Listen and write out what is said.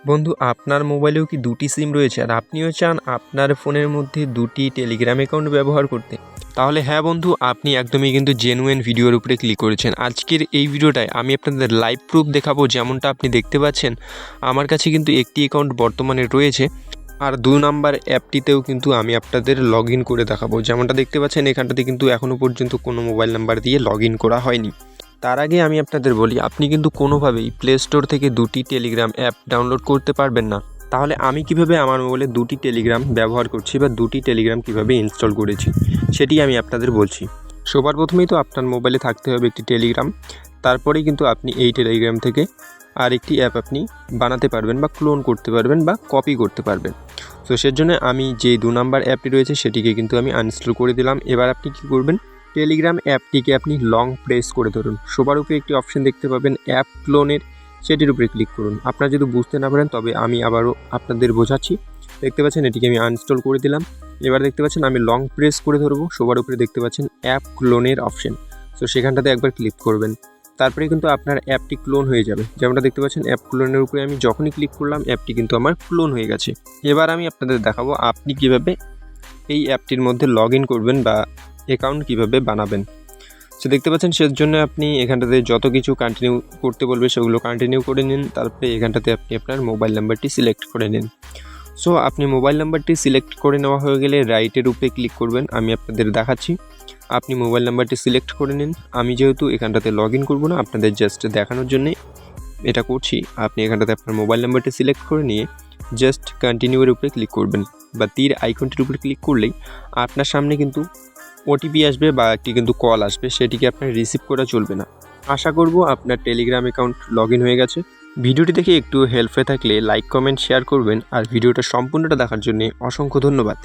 বন্ধু, আপনার মোবাইলেও কি ২টি সিম রয়েছে আর আপনিও চান আপনার ফোনের মধ্যে ২টি টেলিগ্রাম অ্যাকাউন্ট ব্যবহার করতে? তাহলে হ্যাঁ বন্ধু, আপনি একদমই কিন্তু জেনুইন ভিডিওর উপরে ক্লিক করেছেন। আজকের এই ভিডিওটায় আমি আপনাদের লাইভ প্রুফ দেখাবো। যেমনটা আপনি দেখতে পাচ্ছেন, আমার কাছে কিন্তু একটি অ্যাকাউন্ট বর্তমানে রয়েছে, আর ২ নাম্বার অ্যাপটিতেও কিন্তু আমি আপনাদের লগ ইন করে দেখাবো। যেমনটা দেখতে পাচ্ছেন, এখানটাতে কিন্তু এখনও পর্যন্ত কোনো মোবাইল নাম্বার দিয়ে লগ ইন করা হয়নি। তার আগে আমি আপনাদের বলি, আপনি কিন্তু কোনোভাবেই প্লে স্টোর থেকে ২টি টেলিগ্রাম অ্যাপ ডাউনলোড করতে পারবেন না। তাহলে আমি কিভাবে আমার মোবাইলে ২টি টেলিগ্রাম ব্যবহার করছি বা ২টি টেলিগ্রাম কিভাবে ইনস্টল করেছি সেটি আমি আপনাদের বলছি। সবার প্রথমেই তো আপনার মোবাইলে থাকতে হবে একটি টেলিগ্রাম। তারপরেই কিন্তু আপনি এই টেলিগ্রাম থেকে আরেকটি অ্যাপ আপনি বানাতে পারবেন বা ক্লোন করতে পারবেন বা কপি করতে পারবেন। তো সেজন্য আমি যে ২ নাম্বার অ্যাপটি রয়েছে সেটিকে কিন্তু আমি আনইনস্টল করে দিলাম। এবার আপনি কী করবেন, টেলিগ্রাম অ্যাপটিকে আপনি লং প্রেস করে ধরুন। সবার উপরে একটি অপশন দেখতে পাবেন অ্যাপ ক্লোনের, সেটির উপরে ক্লিক করুন। আপনারা যদি বুঝতে না পারেন তবে আমি আবারও আপনাদের বোঝাচ্ছি। দেখতে পাচ্ছেন এটিকে আমি আনইনস্টল করে দিলাম। এবার দেখতে পাচ্ছেন আমি লং প্রেস করে ধরবো, সবার উপরে দেখতে পাচ্ছেন অ্যাপ ক্লোনের অপশন। তো সেখানটাতে একবার ক্লিক করবেন, তারপরে কিন্তু আপনার অ্যাপটি ক্লোন হয়ে যাবে। যেমনটা দেখতে পাচ্ছেন অ্যাপ ক্লোনের উপরে আমি যখনই ক্লিক করলাম অ্যাপটি কিন্তু আমার ক্লোন হয়ে গেছে। এবার আমি আপনাদের দেখাবো আপনি কীভাবে এই অ্যাপটির মধ্যে লগ ইন করবেন বা অ্যাকাউন্ট কীভাবে বানাবেন। সো দেখতে পাচ্ছেন, সেজন্য আপনি এখানটাতে যত কিছু কন্টিনিউ করতে বলবে সেগুলো কন্টিনিউ করে নিন। তারপরে এখানটাতে আপনি আপনার মোবাইল নাম্বারটি সিলেক্ট করে নিন। সো আপনি মোবাইল নাম্বারটি সিলেক্ট করে নেওয়া হয়ে গেলে রাইটের উপরে ক্লিক করবেন। আমি আপনাদের দেখাচ্ছি, আপনি মোবাইল নাম্বারটি সিলেক্ট করে নিন। আমি যেহেতু এখানটাতে লগ ইন করবো না, আপনাদের জাস্ট দেখানোর জন্যে এটা করছি। আপনি এখানটাতে আপনার মোবাইল নাম্বারটি সিলেক্ট করে নিয়ে জাস্ট কন্টিনিউয়ের উপরে ক্লিক করবেন বা তীর আইকনটির উপরে ক্লিক করলেই আপনার সামনে কিন্তু ওটিপি আসবে বা একটি কিন্তু কল আসবে, সেটিকে আপনার রিসিভ করা চলবে না। আশা করব আপনার টেলিগ্রাম অ্যাকাউন্ট লগ ইন হয়ে গেছে। ভিডিওটি দেখে একটু হেল্প হয়ে থাকলে লাইক, কমেন্ট, শেয়ার করবেন। আর ভিডিওটা সম্পূর্ণটা দেখার জন্য অসংখ্য ধন্যবাদ।